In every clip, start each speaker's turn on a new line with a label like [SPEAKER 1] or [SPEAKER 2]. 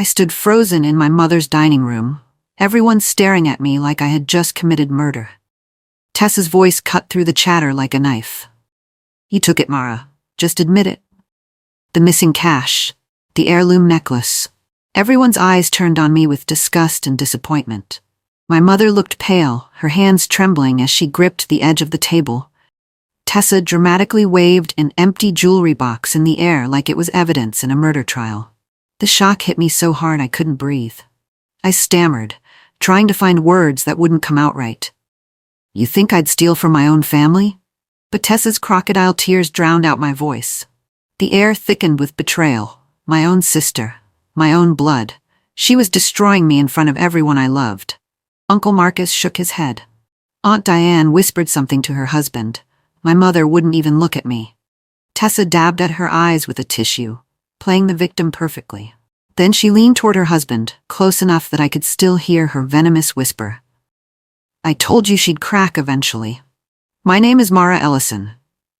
[SPEAKER 1] I stood frozen in my mother's dining room, everyone staring at me like I had just committed murder. Tessa's voice cut through the chatter like a knife. "You took it, Mara. Just admit it. The missing cash, the heirloom necklace." Everyone's eyes turned on me with disgust and disappointment. My mother looked pale, her hands trembling as she gripped the edge of the table. Tessa dramatically waved an empty jewelry box in the air like it was evidence in a murder trial. The shock hit me so hard I couldn't breathe. I stammered, trying to find words that wouldn't come out right. "You think I'd steal from my own family?" But Tessa's crocodile tears drowned out my voice. The air thickened with betrayal. My own sister, my own blood. She was destroying me in front of everyone I loved. Uncle Marcus shook his head. Aunt Diane whispered something to her husband. My mother wouldn't even look at me. Tessa dabbed at her eyes with a tissue, playing the victim perfectly. Then she leaned toward her husband, close enough that I could still hear her venomous whisper. "I told you she'd crack eventually. My name is Mara Ellison.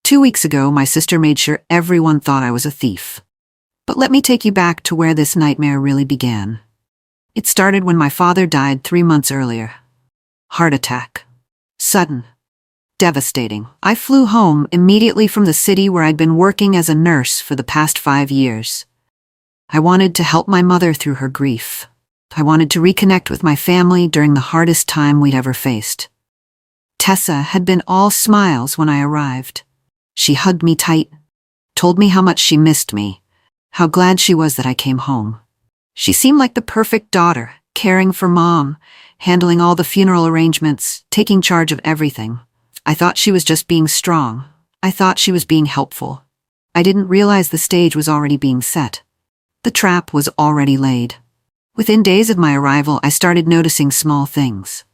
[SPEAKER 1] 2 weeks ago, my sister made sure everyone thought I was a thief. But let me take you back to where this nightmare really began. It started when my father died 3 months earlier. Heart attack. Sudden. Devastating. I flew home immediately from the city where I'd been working as a nurse for the past 5 years. I wanted to help my mother through her grief. I wanted to reconnect with my family during the hardest time we'd ever faced. Tessa had been all smiles when I arrived. She hugged me tight, told me how much she missed me, how glad she was that I came home. She seemed like the perfect daughter, caring for Mom, handling all the funeral arrangements, taking charge of everything. I thought she was just being strong. I thought she was being helpful. I didn't realize the stage was already being set. The trap was already laid. Within days of my arrival, I started noticing small things.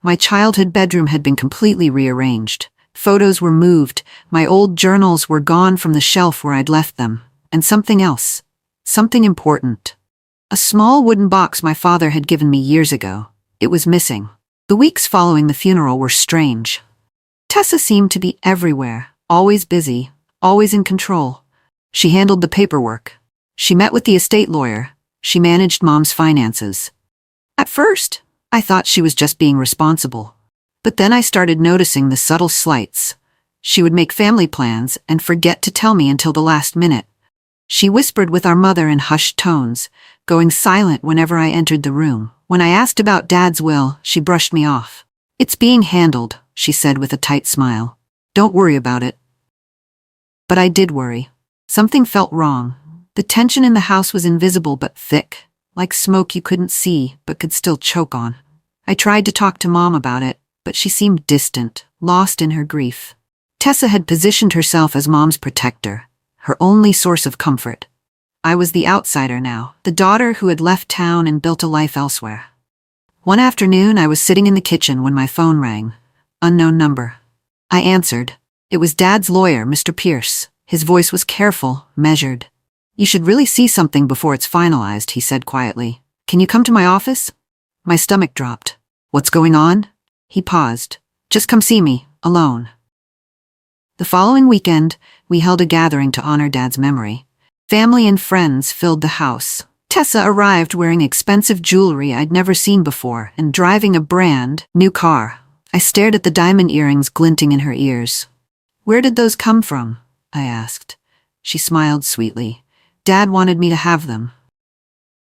[SPEAKER 1] My childhood bedroom had been completely rearranged. Photos were moved, my old journals were gone from the shelf where I'd left them, and something else. Something important. A small wooden box my father had given me years ago. It was missing. The weeks following the funeral were strange. Tessa seemed to be everywhere, always busy, always in control. She handled the paperwork. She met with the estate lawyer. She managed Mom's finances. At first, I thought she was just being responsible. But then I started noticing the subtle slights. She would make family plans and forget to tell me until the last minute. She whispered with our mother in hushed tones, going silent whenever I entered the room. When I asked about Dad's will, she brushed me off. "It's being handled," she said with a tight smile. "Don't worry about it." But I did worry. Something felt wrong. The tension in the house was invisible but thick, like smoke you couldn't see but could still choke on. I tried to talk to Mom about it, but she seemed distant, lost in her grief. Tessa had positioned herself as Mom's protector, her only source of comfort. I was the outsider now, the daughter who had left town and built a life elsewhere. One afternoon, I was sitting in the kitchen when my phone rang. Unknown number. I answered. It was Dad's lawyer, Mr. Pierce. His voice was careful, measured. "You should really see something before it's finalized," he said quietly. "Can you come to my office?" My stomach dropped. "What's going on?" He paused. "Just come see me, alone." The following weekend, we held a gathering to honor Dad's memory. Family and friends filled the house. Tessa arrived wearing expensive jewelry I'd never seen before and driving a brand new car. I stared at the diamond earrings glinting in her ears. "Where did those come from?" I asked. She smiled sweetly. "Dad wanted me to have them."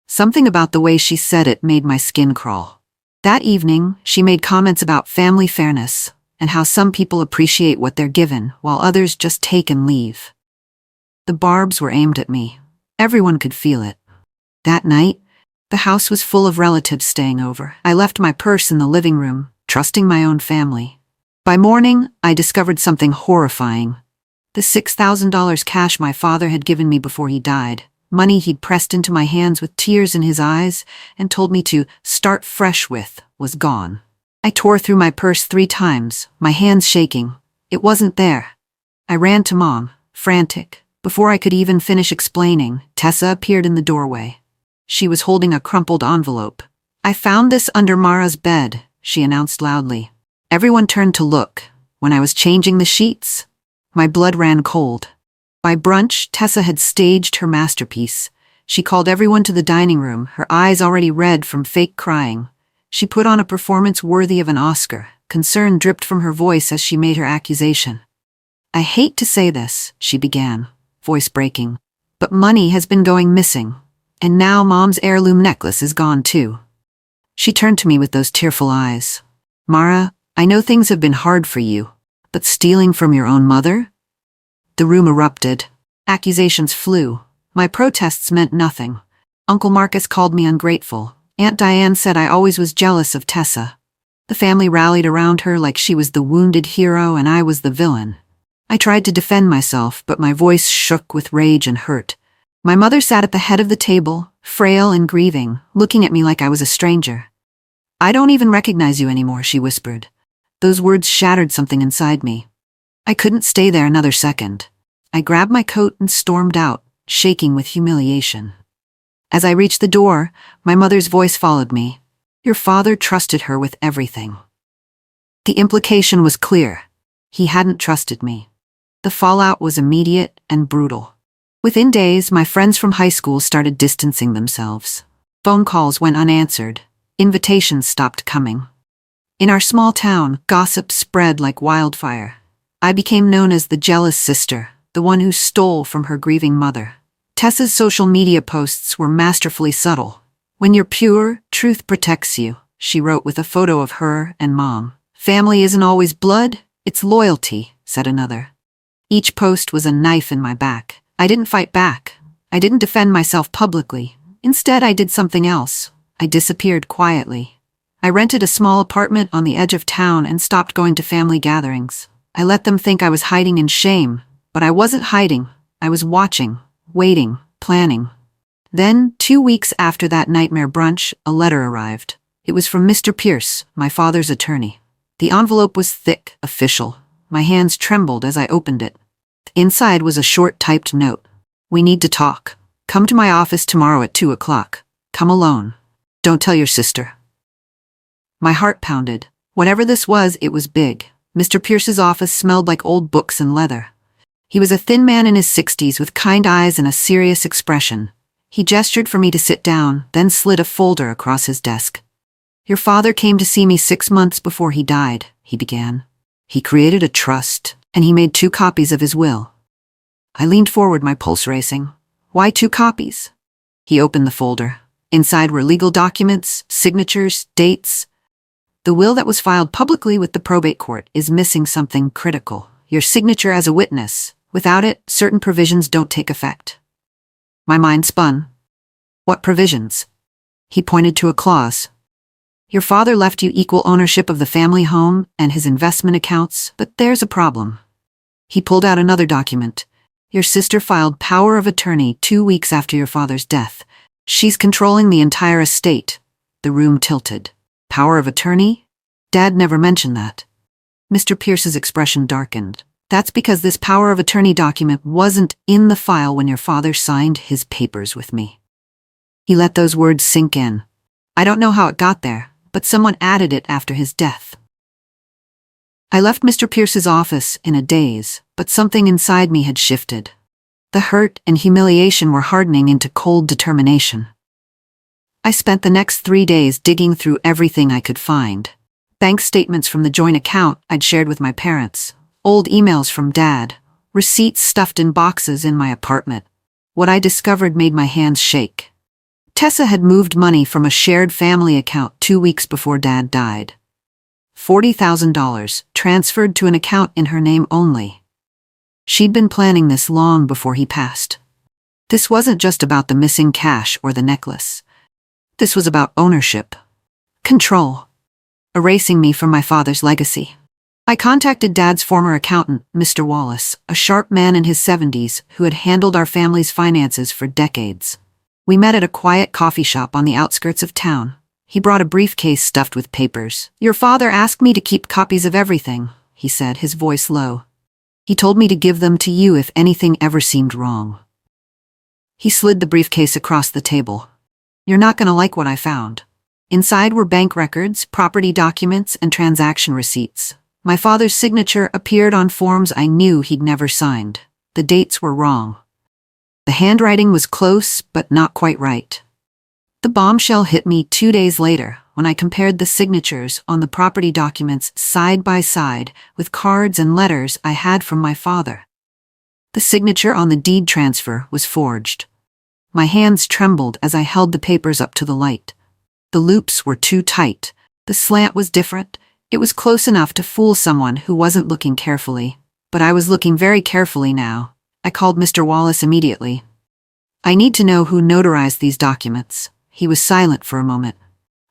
[SPEAKER 1] Something about the way she said it made my skin crawl. That evening, she made comments about family fairness and how some people appreciate what they're given while others just take and leave. The barbs were aimed at me. Everyone could feel it. That night, the house was full of relatives staying over. I left my purse in the living room, trusting my own family. By morning, I discovered something horrifying. The $6,000 cash my father had given me before he died, money he'd pressed into my hands with tears in his eyes and told me to start fresh with, was gone. I tore through my purse 3 times, my hands shaking. It wasn't there. I ran to Mom, frantic. Before I could even finish explaining, Tessa appeared in the doorway. She was holding a crumpled envelope. "I found this under Mara's bed," she announced loudly. Everyone turned to look. When I was changing the sheets, my blood ran cold. By brunch, Tessa had staged her masterpiece. She called everyone to the dining room, her eyes already red from fake crying. She put on a performance worthy of an Oscar. Concern dripped from her voice as she made her accusation. "I hate to say this," she began, voice breaking, "but money has been going missing. And now Mom's heirloom necklace is gone too." She turned to me with those tearful eyes. "Mara, I know things have been hard for you, but stealing from your own mother?" The room erupted. Accusations flew. My protests meant nothing. Uncle Marcus called me ungrateful. Aunt Diane said I always was jealous of Tessa. The family rallied around her like she was the wounded hero and I was the villain. I tried to defend myself, but my voice shook with rage and hurt. My mother sat at the head of the table, frail and grieving, looking at me like I was a stranger. "I don't even recognize you anymore," she whispered. Those words shattered something inside me. I couldn't stay there another second. I grabbed my coat and stormed out, shaking with humiliation. As I reached the door, my mother's voice followed me. "Your father trusted her with everything." The implication was clear. He hadn't trusted me. The fallout was immediate and brutal. Within days, my friends from high school started distancing themselves. Phone calls went unanswered. Invitations stopped coming. In our small town, gossip spread like wildfire. I became known as the jealous sister, the one who stole from her grieving mother. Tessa's social media posts were masterfully subtle. "When you're pure, truth protects you," she wrote with a photo of her and Mom. "Family isn't always blood, it's loyalty," said another. Each post was a knife in my back. I didn't fight back. I didn't defend myself publicly. Instead, I did something else. I disappeared quietly. I rented a small apartment on the edge of town and stopped going to family gatherings. I let them think I was hiding in shame, but I wasn't hiding. I was watching, waiting, planning. Then, 2 weeks after that nightmare brunch, a letter arrived. It was from Mr. Pierce, my father's attorney. The envelope was thick, official. My hands trembled as I opened it. Inside was a short typed note. "We need to talk. Come to my office tomorrow at 2 o'clock. Come alone. Don't tell your sister." My heart pounded. Whatever this was, it was big. Mr. Pierce's office smelled like old books and leather. He was a thin man in his 60s with kind eyes and a serious expression. He gestured for me to sit down, then slid a folder across his desk. "Your father came to see me 6 months before he died," he began. "He created a trust, and he made 2 copies of his will." I leaned forward, my pulse racing. "Why 2 copies?" He opened the folder. Inside were legal documents, signatures, dates. "The will that was filed publicly with the probate court is missing something critical. Your signature as a witness. Without it, certain provisions don't take effect." My mind spun. "What provisions?" He pointed to a clause. "Your father left you equal ownership of the family home and his investment accounts, but there's a problem." He pulled out another document. "Your sister filed power of attorney 2 weeks after your father's death. She's controlling the entire estate." The room tilted. "Power of attorney? Dad never mentioned that." Mr. Pierce's expression darkened. "That's because this power of attorney document wasn't in the file when your father signed his papers with me." He let those words sink in. "I don't know how it got there, but someone added it after his death." I left Mr. Pierce's office in a daze, but something inside me had shifted. The hurt and humiliation were hardening into cold determination. I spent the next 3 days digging through everything I could find. Bank statements from the joint account I'd shared with my parents, old emails from Dad, receipts stuffed in boxes in my apartment. What I discovered made my hands shake. Tessa had moved money from a shared family account 2 weeks before Dad died. $40,000 transferred to an account in her name only. She'd been planning this long before he passed. This wasn't just about the missing cash or the necklace. This was about ownership. Control. Erasing me from my father's legacy. I contacted Dad's former accountant, Mr. Wallace, a sharp man in his 70s who had handled our family's finances for decades. We met at a quiet coffee shop on the outskirts of town. He brought a briefcase stuffed with papers. "Your father asked me to keep copies of everything," he said, his voice low. "He told me to give them to you if anything ever seemed wrong." He slid the briefcase across the table. "You're not going to like what I found." Inside were bank records, property documents, and transaction receipts. My father's signature appeared on forms I knew he'd never signed. The dates were wrong. The handwriting was close, but not quite right. The bombshell hit me 2 days later when I compared the signatures on the property documents side by side with cards and letters I had from my father. The signature on the deed transfer was forged. My hands trembled as I held the papers up to the light. The loops were too tight. The slant was different. It was close enough to fool someone who wasn't looking carefully. But I was looking very carefully now. I called Mr. Wallace immediately. I need to know who notarized these documents. He was silent for a moment.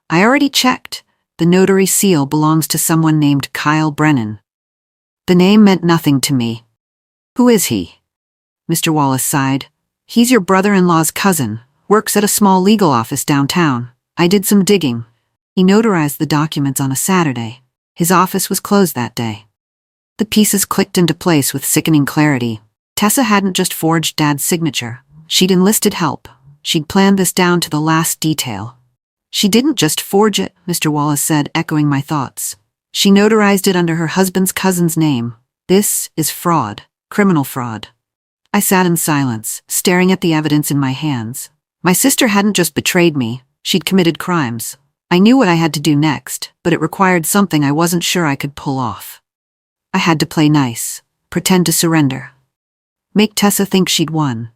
[SPEAKER 1] I already checked. The notary seal belongs to someone named Kyle Brennan. The name meant nothing to me. Who is he? Mr. Wallace sighed. He's your brother-in-law's cousin, works at a small legal office downtown. I did some digging. He notarized the documents on a Saturday. His office was closed that day. The pieces clicked into place with sickening clarity. Tessa hadn't just forged Dad's signature. She'd enlisted help. She'd planned this down to the last detail. She didn't just forge it, Mr. Wallace said, echoing my thoughts. She notarized it under her husband's cousin's name. This is fraud, criminal fraud. I sat in silence, staring at the evidence in my hands. My sister hadn't just betrayed me, she'd committed crimes. I knew what I had to do next, but it required something I wasn't sure I could pull off. I had to play nice, pretend to surrender. Make Tessa think she'd won.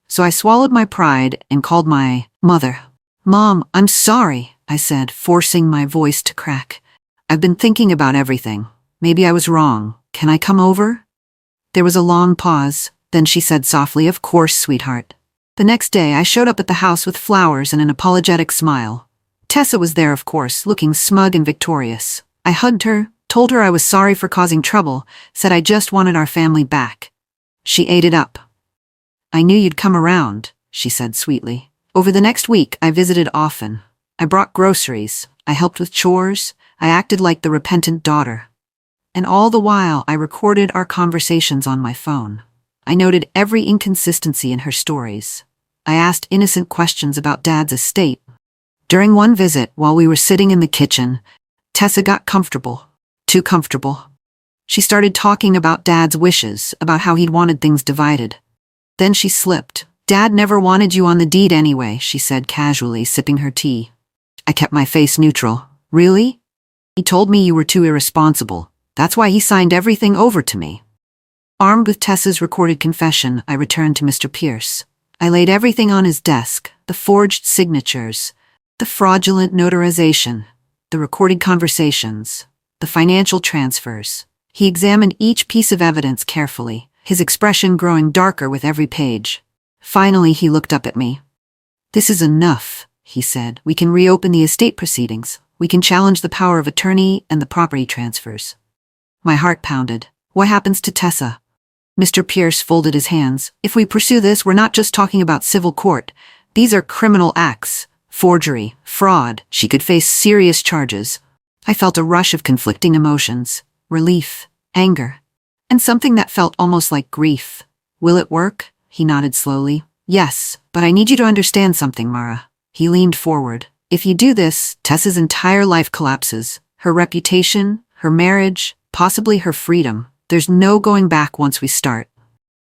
[SPEAKER 1] So I swallowed my pride and called my mother. "Mom, I'm sorry," I said, forcing my voice to crack. "I've been thinking about everything. Maybe I was wrong. Can I come over?" There was a long pause. Then she said softly, "Of course, sweetheart." The next day, I showed up at the house with flowers and an apologetic smile. Tessa was there, of course, looking smug and victorious. I hugged her, told her I was sorry for causing trouble, said I just wanted our family back. She ate it up. "I knew you'd come around," she said sweetly. Over the next week, I visited often. I brought groceries. I helped with chores. I acted like the repentant daughter. And all the while, I recorded our conversations on my phone. I noted every inconsistency in her stories. I asked innocent questions about Dad's estate. During one visit, while we were sitting in the kitchen, Tessa got comfortable. Too comfortable. She started talking about Dad's wishes, about how he'd wanted things divided. Then she slipped. "Dad never wanted you on the deed anyway," she said casually, sipping her tea. I kept my face neutral. "Really? He told me you were too irresponsible. That's why he signed everything over to me." Armed with Tessa's recorded confession, I returned to Mr. Pierce. I laid everything on his desk, the forged signatures, the fraudulent notarization, the recorded conversations, the financial transfers. He examined each piece of evidence carefully, his expression growing darker with every page. Finally, he looked up at me. "This is enough," he said. "We can reopen the estate proceedings. We can challenge the power of attorney and the property transfers." My heart pounded. What happens to Tessa? Mr. Pierce folded his hands. "If we pursue this, we're not just talking about civil court. These are criminal acts. Forgery, fraud. She could face serious charges." I felt a rush of conflicting emotions. Relief, anger, and something that felt almost like grief. "Will it work?" He nodded slowly. "Yes, but I need you to understand something, Mara." He leaned forward. "If you do this, Tessa's entire life collapses. Her reputation, her marriage, possibly her freedom. There's no going back once we start."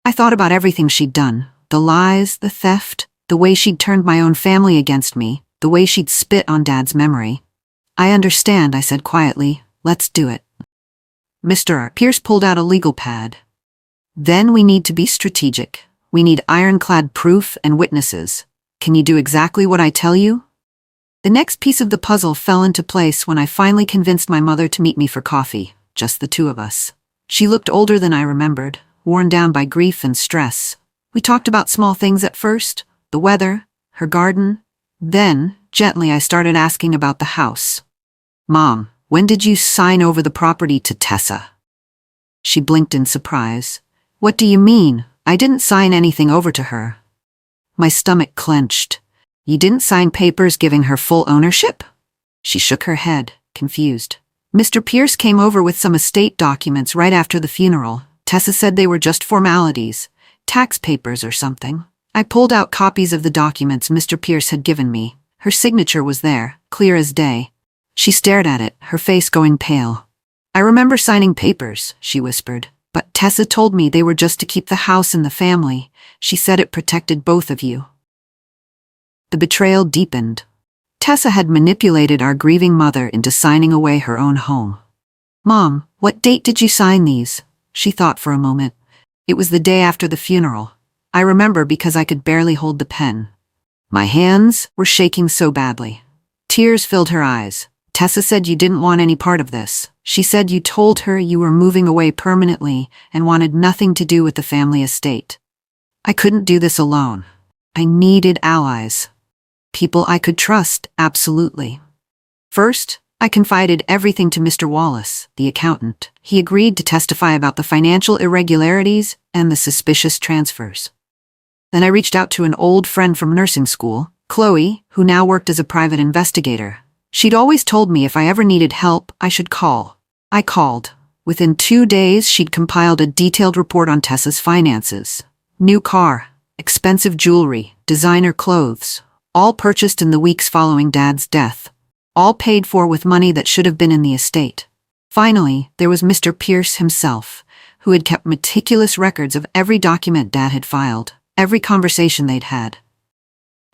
[SPEAKER 1] I thought about everything she'd done. The lies, the theft, the way she'd turned my own family against me, the way she'd spit on Dad's memory. "I understand," I said quietly. "Let's do it." Mr. Pierce pulled out a legal pad. "Then we need to be strategic. We need ironclad proof and witnesses. Can you do exactly what I tell you?" The next piece of the puzzle fell into place when I finally convinced my mother to meet me for coffee, just the two of us. She looked older than I remembered, worn down by grief and stress. We talked about small things at first, the weather, her garden. Then, gently, I started asking about the house. "Mom, when did you sign over the property to Tessa?" She blinked in surprise. "What do you mean? I didn't sign anything over to her." My stomach clenched. "You didn't sign papers giving her full ownership?" She shook her head, confused. "Mr. Pierce came over with some estate documents right after the funeral. Tessa said they were just formalities, tax papers or something." I pulled out copies of the documents Mr. Pierce had given me. Her signature was there, clear as day. She stared at it, her face going pale. "I remember signing papers," she whispered. But Tessa told me they were just to keep the house and the family. She said it protected both of you. The betrayal deepened. Tessa had manipulated our grieving mother into signing away her own home. "Mom, what date did you sign these?" She thought for a moment. "It was the day after the funeral. I remember because I could barely hold the pen. My hands were shaking so badly." Tears filled her eyes. "Tessa said you didn't want any part of this. She said you told her you were moving away permanently and wanted nothing to do with the family estate. I couldn't do this alone. I needed allies. People I could trust, absolutely. First, I confided everything to Mr. Wallace, the accountant. He agreed to testify about the financial irregularities and the suspicious transfers. Then I reached out to an old friend from nursing school, Chloe, who now worked as a private investigator. She'd always told me if I ever needed help, I should call. I called. Within 2 days, she'd compiled a detailed report on Tessa's finances. New car, expensive jewelry, designer clothes, all purchased in the weeks following Dad's death. All paid for with money that should have been in the estate. Finally, there was Mr. Pierce himself, who had kept meticulous records of every document Dad had filed, every conversation they'd had.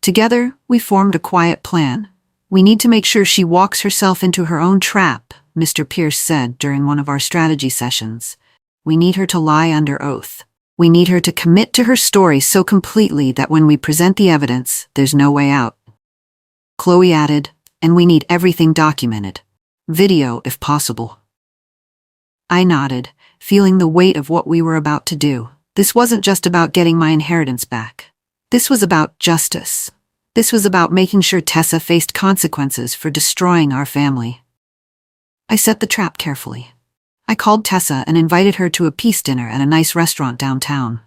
[SPEAKER 1] Together, we formed a quiet plan. "We need to make sure she walks herself into her own trap," Mr. Pierce said during one of our strategy sessions. "We need her to lie under oath. We need her to commit to her story so completely that when we present the evidence, there's no way out." Chloe added, "And we need everything documented. Video, if possible." I nodded, feeling the weight of what we were about to do. This wasn't just about getting my inheritance back. This was about justice. This was about making sure Tessa faced consequences for destroying our family. I set the trap carefully. I called Tessa and invited her to a peace dinner at a nice restaurant downtown.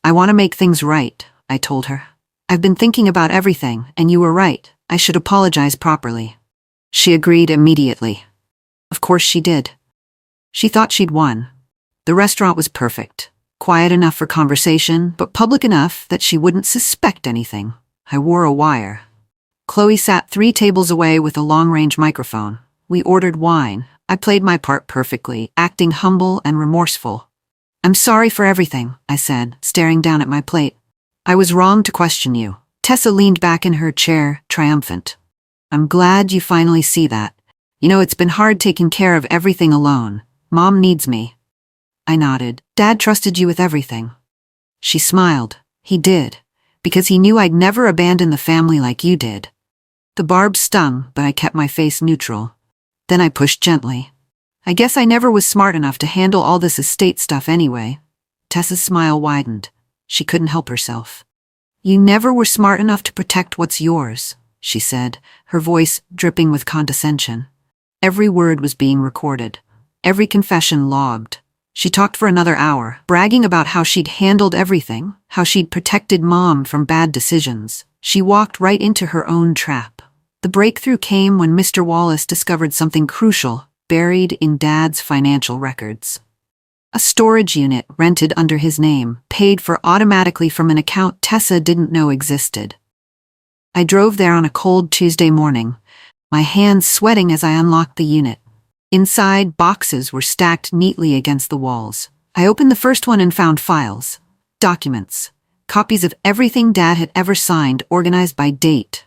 [SPEAKER 1] "I want to make things right," I told her. "I've been thinking about everything, and you were right. I should apologize properly." She agreed immediately. Of course she did. She thought she'd won. The restaurant was perfect. Quiet enough for conversation, but public enough that she wouldn't suspect anything. I wore a wire. Chloe sat 3 tables away with a long-range microphone. We ordered wine. I played my part perfectly, acting humble and remorseful. "I'm sorry for everything," I said, staring down at my plate. "I was wrong to question you." Tessa leaned back in her chair, triumphant. "I'm glad you finally see that. You know, it's been hard taking care of everything alone. Mom needs me." I nodded. "Dad trusted you with everything." She smiled. "He did, because he knew I'd never abandon the family like you did." The barbs stung, but I kept my face neutral. Then I pushed gently. "I guess I never was smart enough to handle all this estate stuff anyway." Tessa's smile widened. She couldn't help herself. "You never were smart enough to protect what's yours," she said, her voice dripping with condescension. Every word was being recorded. Every confession logged. She talked for another hour, bragging about how she'd handled everything, how she'd protected Mom from bad decisions. She walked right into her own trap. The breakthrough came when Mr. Wallace discovered something crucial, buried in Dad's financial records. A storage unit rented under his name, paid for automatically from an account Tessa didn't know existed. I drove there on a cold Tuesday morning, my hands sweating as I unlocked the unit. Inside, boxes were stacked neatly against the walls. I opened the first one and found files, documents, copies of everything Dad had ever signed, organized by date.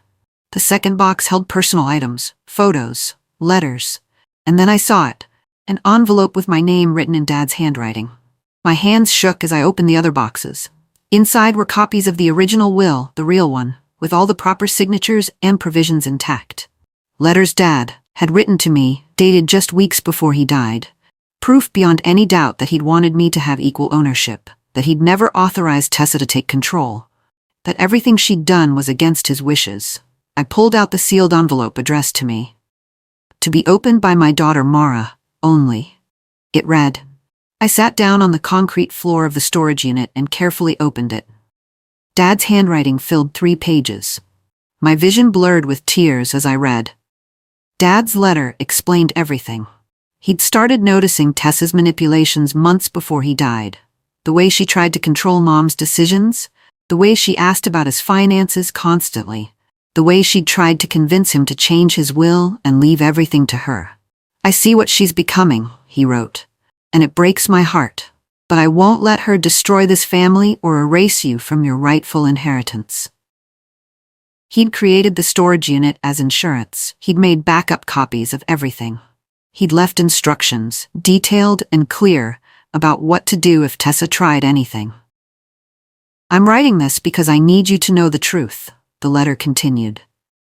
[SPEAKER 1] The second box held personal items, photos, letters, and then I saw it, an envelope with my name written in Dad's handwriting. My hands shook as I opened the other boxes. Inside were copies of the original will, the real one, with all the proper signatures and provisions intact. Letters Dad had written to me, dated just weeks before he died. Proof beyond any doubt that he'd wanted me to have equal ownership, that he'd never authorized Tessa to take control, that everything she'd done was against his wishes. I pulled out the sealed envelope addressed to me. To be opened by my daughter Mara, only. It read. I sat down on the concrete floor of the storage unit and carefully opened it. Dad's handwriting filled 3 pages. My vision blurred with tears as I read. Dad's letter explained everything. He'd started noticing Tessa's manipulations months before he died. The way she tried to control Mom's decisions, the way she asked about his finances constantly, the way she'd tried to convince him to change his will and leave everything to her. I see what she's becoming, he wrote, and it breaks my heart. but I won't let her destroy this family or erase you from your rightful inheritance. He'd created the storage unit as insurance. He'd made backup copies of everything. He'd left instructions, detailed and clear, about what to do if Tessa tried anything. I'm writing this because I need you to know the truth, the letter continued.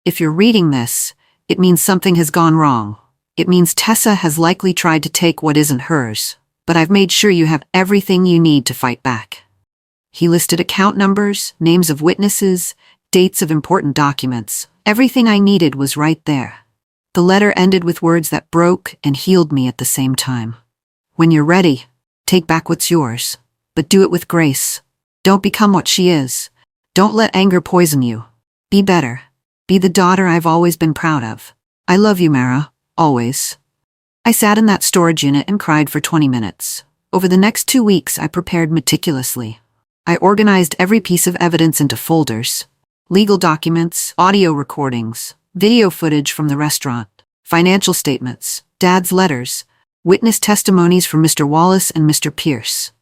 [SPEAKER 1] If you're reading this, it means something has gone wrong. It means Tessa has likely tried to take what isn't hers, but I've made sure you have everything you need to fight back. He listed account numbers, names of witnesses, dates of important documents. Everything I needed was right there. The letter ended with words that broke and healed me at the same time. When you're ready, take back what's yours, but do it with grace. Don't become what she is. Don't let anger poison you. Be better. Be the daughter I've always been proud of. I love you, Mara, always. I sat in that storage unit and cried for 20 minutes. Over the next 2 weeks, I prepared meticulously. I organized every piece of evidence into folders. Legal documents, audio recordings, video footage from the restaurant, financial statements, Dad's letters, witness testimonies from Mr. Wallace and Mr. Pierce.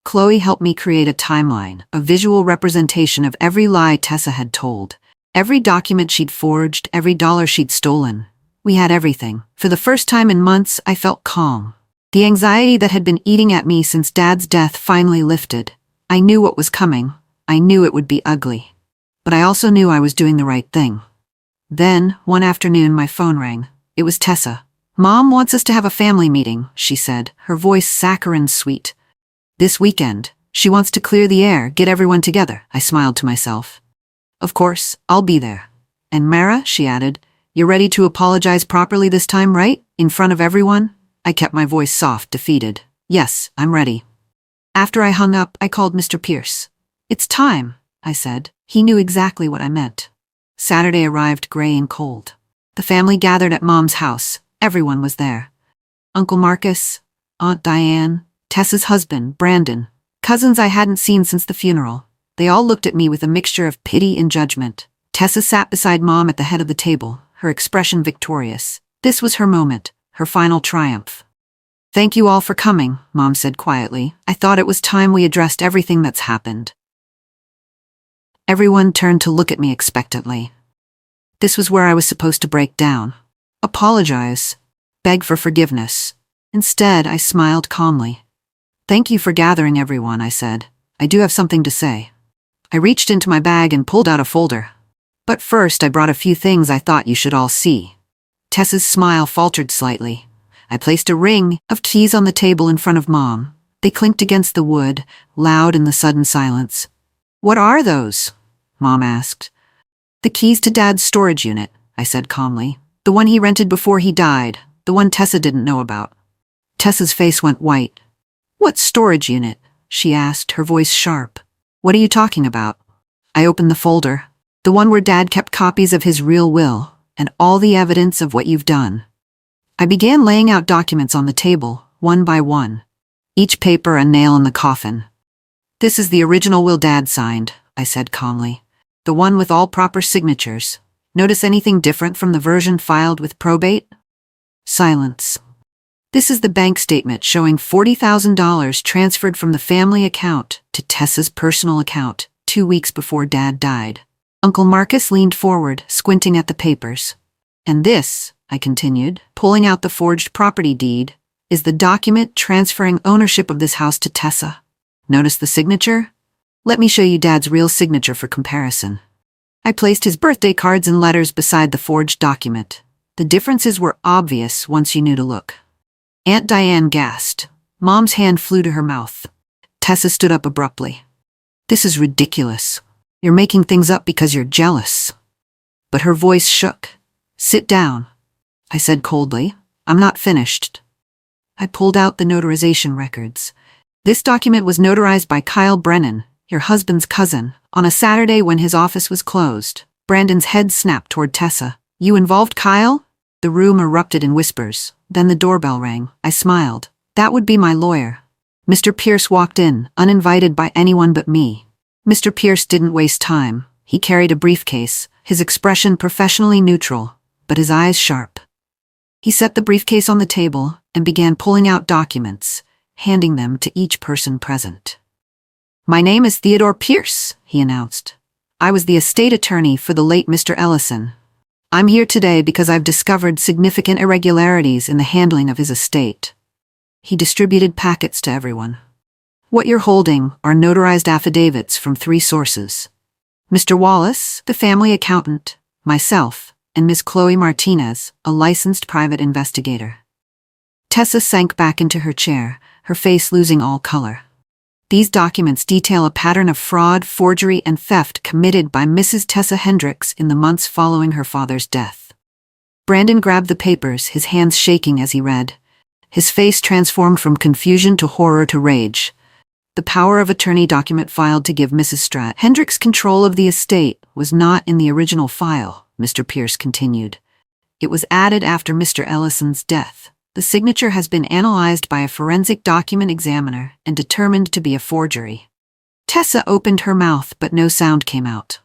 [SPEAKER 1] Chloe helped me create a timeline, a visual representation of every lie Tessa had told, every document she'd forged, every dollar she'd stolen. We had everything. For the first time in months, I felt calm. The anxiety that had been eating at me since Dad's death finally lifted. I knew what was coming. I knew it would be ugly. But I also knew I was doing the right thing. Then, one afternoon, my phone rang. It was Tessa. Mom wants us to have a family meeting, she said, her voice saccharine sweet. This weekend. She wants to clear the air, get everyone together. I smiled to myself. Of course, I'll be there. And Mara, she added, you're ready to apologize properly this time, right? In front of everyone? I kept my voice soft, defeated. Yes, I'm ready. After I hung up, I called Mr. Pierce. It's time, I said. He knew exactly what I meant. Saturday arrived gray and cold. The family gathered at Mom's house. Everyone was there. Uncle Marcus, Aunt Diane, Tessa's husband, Brandon, cousins I hadn't seen since the funeral. They all looked at me with a mixture of pity and judgment. Tessa sat beside Mom at the head of the table, her expression victorious. This was her moment, her final triumph. Thank you all for coming, Mom said quietly. I thought it was time we addressed everything that's happened. Everyone turned to look at me expectantly. This was where I was supposed to break down. Apologize. Beg for forgiveness. Instead, I smiled calmly. Thank you for gathering, everyone, I said. I do have something to say. I reached into my bag and pulled out a folder. But first, I brought a few things I thought you should all see. Tessa's smile faltered slightly. I placed a ring of keys on the table in front of Mom. They clinked against the wood, loud in the sudden silence. What are those? Mom asked. The keys to Dad's storage unit, I said calmly. The one he rented before he died, the one Tessa didn't know about. Tessa's face went white. What storage unit? She asked, her voice sharp. What are you talking about? I opened the folder. The one where Dad kept copies of his real will, and all the evidence of what you've done. I began laying out documents on the table, one by one. Each paper a nail in the coffin. This is the original will Dad signed, I said calmly. The one with all proper signatures. Notice anything different from the version filed with probate? Silence. This is the bank statement showing $40,000 transferred from the family account to Tessa's personal account 2 weeks before Dad died. Uncle Marcus leaned forward, squinting at the papers. And this, I continued, pulling out the forged property deed, is the document transferring ownership of this house to Tessa. Notice the signature? Let me show you Dad's real signature for comparison. I placed his birthday cards and letters beside the forged document. The differences were obvious once you knew to look. Aunt Diane gasped. Mom's hand flew to her mouth. Tessa stood up abruptly. This is ridiculous. You're making things up because you're jealous. But her voice shook. Sit down, I said coldly. I'm not finished. I pulled out the notarization records. This document was notarized by Kyle Brennan, your husband's cousin, on a Saturday when his office was closed. Brandon's head snapped toward Tessa. You involved Kyle? The room erupted in whispers. Then the doorbell rang. I smiled. That would be my lawyer. Mr. Pierce walked in, uninvited by anyone but me. Mr. Pierce didn't waste time. He carried a briefcase, his expression professionally neutral, but his eyes sharp. He set the briefcase on the table and began pulling out documents, handing them to each person present. "My name is Theodore Pierce," he announced. "I was the estate attorney for the late Mr. Ellison. I'm here today because I've discovered significant irregularities in the handling of his estate." He distributed packets to everyone. "What you're holding are notarized affidavits from 3 sources. Mr. Wallace, the family accountant, myself, and Ms. Chloe Martinez, a licensed private investigator." Tessa sank back into her chair, her face losing all color. "These documents detail a pattern of fraud, forgery, and theft committed by Mrs. Tessa Hendricks in the months following her father's death." Brandon grabbed the papers, his hands shaking as he read. His face transformed from confusion to horror to rage. The power of attorney document filed to give Mrs. Hendricks control of the estate was not in the original file, Mr. Pierce continued. "It was added after Mr. Ellison's death. The signature has been analyzed by a forensic document examiner and determined to be a forgery." Tessa opened her mouth, but no sound came out.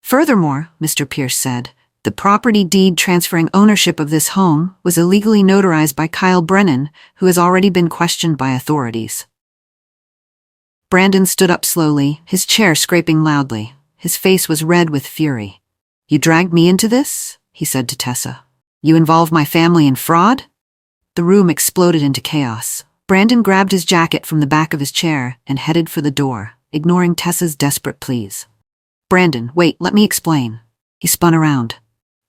[SPEAKER 1] "Furthermore," Mr. Pierce said, "the property deed transferring ownership of this home was illegally notarized by Kyle Brennan, who has already been questioned by authorities." Brandon stood up slowly, his chair scraping loudly. His face was red with fury. "You dragged me into this?" he said to Tessa. "You involved my family in fraud?" The room exploded into chaos. Brandon grabbed his jacket from the back of his chair and headed for the door, ignoring Tessa's desperate pleas. "Brandon, wait, let me explain." He spun around.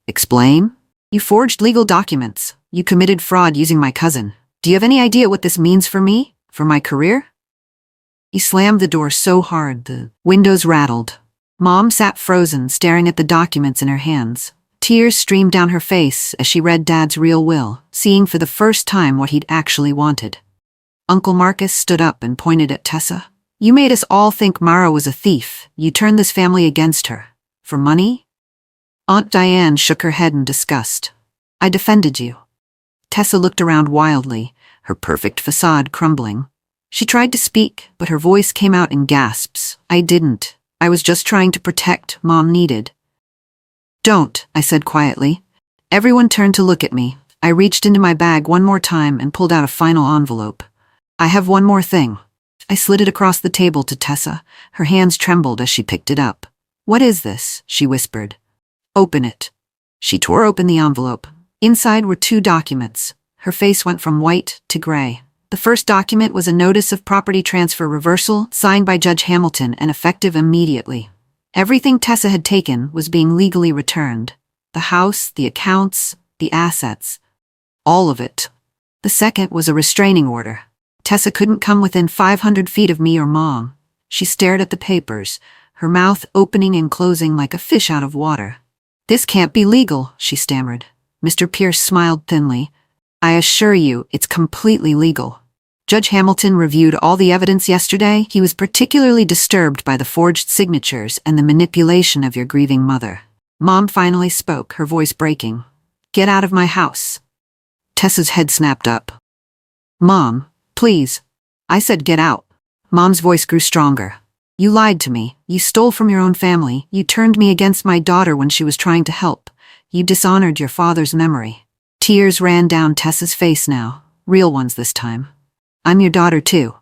[SPEAKER 1] "Explain? You forged legal documents. You committed fraud using my cousin. Do you have any idea what this means for me? For my career?" He slammed the door so hard the windows rattled. Mom sat frozen, staring at the documents in her hands. Tears streamed down her face as she read Dad's real will, seeing for the first time what he'd actually wanted. Uncle Marcus stood up and pointed at Tessa. "You made us all think Mara was a thief. You turned this family against her. For money?" Aunt Diane shook her head in disgust. "I defended you." Tessa looked around wildly, her perfect facade crumbling. She tried to speak, but her voice came out in gasps. "I didn't. I was just trying to protect Mom needed." "Don't," I said quietly. Everyone turned to look at me. I reached into my bag one more time and pulled out a final envelope. "I have one more thing." I slid it across the table to Tessa. Her hands trembled as she picked it up. "What is this?" she whispered. "Open it." She tore open the envelope. Inside were 2 documents. Her face went from white to gray. The first document was a notice of property transfer reversal, signed by Judge Hamilton and effective immediately. Everything Tessa had taken was being legally returned. The house, the accounts, the assets. All of it. The second was a restraining order. Tessa couldn't come within 500 feet of me or Mom. She stared at the papers, her mouth opening and closing like a fish out of water. "This can't be legal," she stammered. Mr. Pierce smiled thinly. "I assure you, it's completely legal. Judge Hamilton reviewed all the evidence yesterday. He was particularly disturbed by the forged signatures and the manipulation of your grieving mother." Mom finally spoke, her voice breaking. "Get out of my house." Tessa's head snapped up. "Mom, please." I said get out. Mom's voice grew stronger. "You lied to me. You stole from your own family. You turned me against my daughter when she was trying to help. You dishonored your father's memory." Tears ran down Tessa's face now, real ones this time. "I'm your daughter too."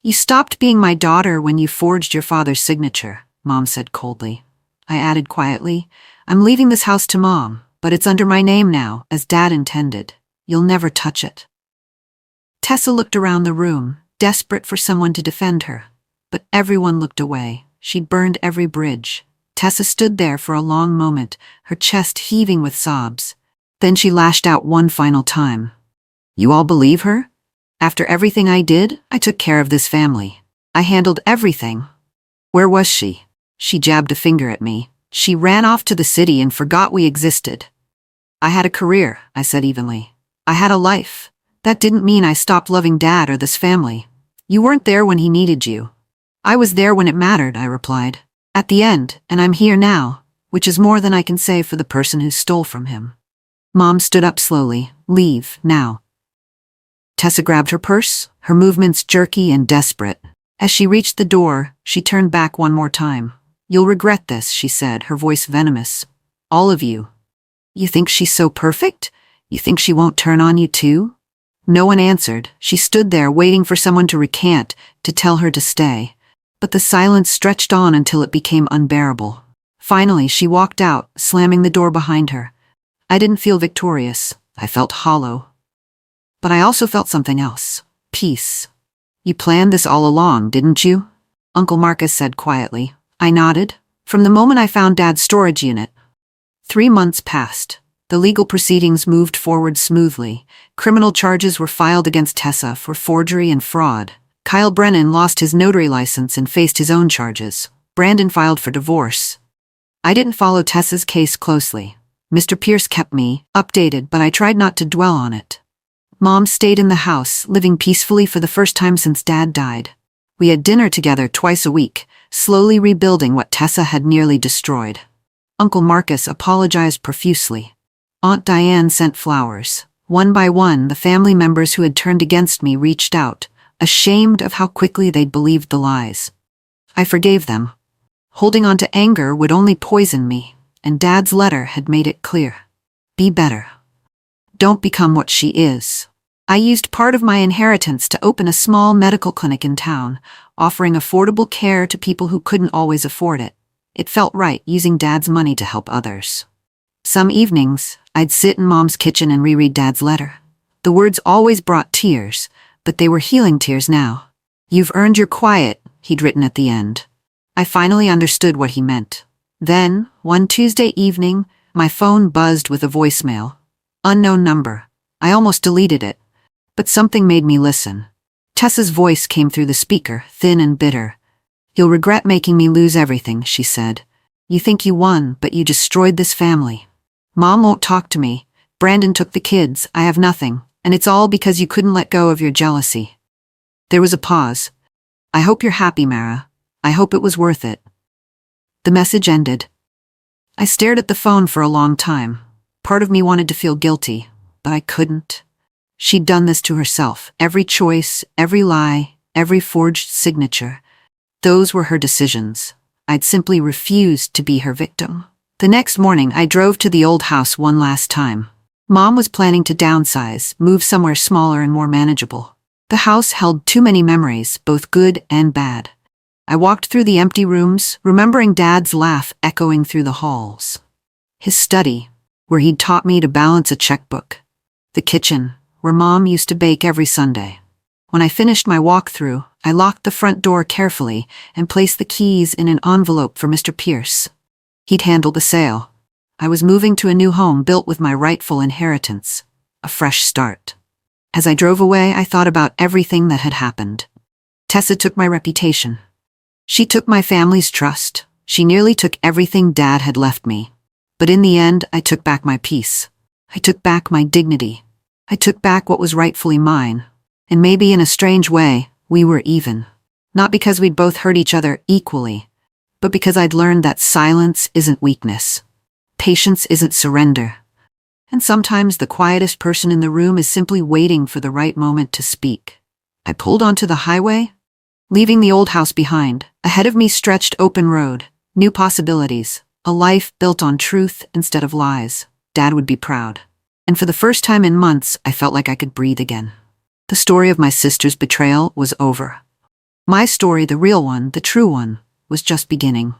[SPEAKER 1] "You stopped being my daughter when you forged your father's signature," Mom said coldly. I added quietly, "I'm leaving this house to Mom, but it's under my name now, as Dad intended. You'll never touch it." Tessa looked around the room, desperate for someone to defend her. But everyone looked away. She'd burned every bridge. Tessa stood there for a long moment, her chest heaving with sobs. Then she lashed out one final time. "You all believe her? After everything I did, I took care of this family. I handled everything. Where was she?" She jabbed a finger at me. "She ran off to the city and forgot we existed." "I had a career," I said evenly. "I had a life. That didn't mean I stopped loving Dad or this family. You weren't there when he needed you." "I was there when it mattered," I replied. "At the end, and I'm here now, which is more than I can say for the person who stole from him." Mom stood up slowly. "Leave, now." Tessa grabbed her purse, her movements jerky and desperate. As she reached the door, she turned back one more time. "You'll regret this," she said, her voice venomous. "All of you. You think she's so perfect? You think she won't turn on you too?" No one answered. She stood there waiting for someone to recant, to tell her to stay. But the silence stretched on until it became unbearable. Finally, she walked out, slamming the door behind her. I didn't feel victorious. I felt hollow. But I also felt something else. Peace. You planned this all along, didn't you? Uncle Marcus said quietly. I nodded. From the moment I found Dad's storage unit. 3 months passed. The legal proceedings moved forward smoothly. Criminal charges were filed against Tessa for forgery and fraud. Kyle Brennan lost his notary license and faced his own charges. Brandon filed for divorce. I didn't follow Tessa's case closely. Mr. Pierce kept me updated, but I tried not to dwell on it. Mom stayed in the house, living peacefully for the first time since Dad died. We had dinner together twice a week, slowly rebuilding what Tessa had nearly destroyed. Uncle Marcus apologized profusely. Aunt Diane sent flowers. One by one, the family members who had turned against me reached out, ashamed of how quickly they'd believed the lies. I forgave them. Holding on to anger would only poison me, and Dad's letter had made it clear. Be better. Don't become what she is. I used part of my inheritance to open a small medical clinic in town, offering affordable care to people who couldn't always afford it. It felt right using Dad's money to help others. Some evenings, I'd sit in Mom's kitchen and reread Dad's letter. The words always brought tears, but they were healing tears now. You've earned your quiet, he'd written at the end. I finally understood what he meant. Then, one Tuesday evening, my phone buzzed with a voicemail. Unknown number. I almost deleted it. But something made me listen. Tessa's voice came through the speaker, thin and bitter. You'll regret making me lose everything, she said. You think you won, but you destroyed this family. Mom won't talk to me. Brandon took the kids. I have nothing. And it's all because you couldn't let go of your jealousy. There was a pause. I hope you're happy, Mara. I hope it was worth it. The message ended. I stared at the phone for a long time. Part of me wanted to feel guilty, but I couldn't. She'd done this to herself. Every choice, every lie, every forged signature. Those were her decisions. I'd simply refused to be her victim. The next morning, I drove to the old house one last time. Mom was planning to downsize, move somewhere smaller and more manageable. The house held too many memories, both good and bad. I walked through the empty rooms, remembering Dad's laugh echoing through the halls. His study, where he'd taught me to balance a checkbook. The kitchen, where Mom used to bake every Sunday. When I finished my walkthrough, I locked the front door carefully and placed the keys in an envelope for Mr. Pierce. He'd handled the sale. I was moving to a new home built with my rightful inheritance. A fresh start. As I drove away, I thought about everything that had happened. Tessa took my reputation. She took my family's trust. She nearly took everything Dad had left me. But in the end, I took back my peace. I took back my dignity. I took back what was rightfully mine. And maybe in a strange way, we were even. Not because we'd both hurt each other equally, but because I'd learned that silence isn't weakness. Patience isn't surrender. And sometimes the quietest person in the room is simply waiting for the right moment to speak. I pulled onto the highway, leaving the old house behind. Ahead of me stretched open road, new possibilities, a life built on truth instead of lies. Dad would be proud. And for the first time in months, I felt like I could breathe again. The story of my sister's betrayal was over. My story, the real one, the true one, was just beginning.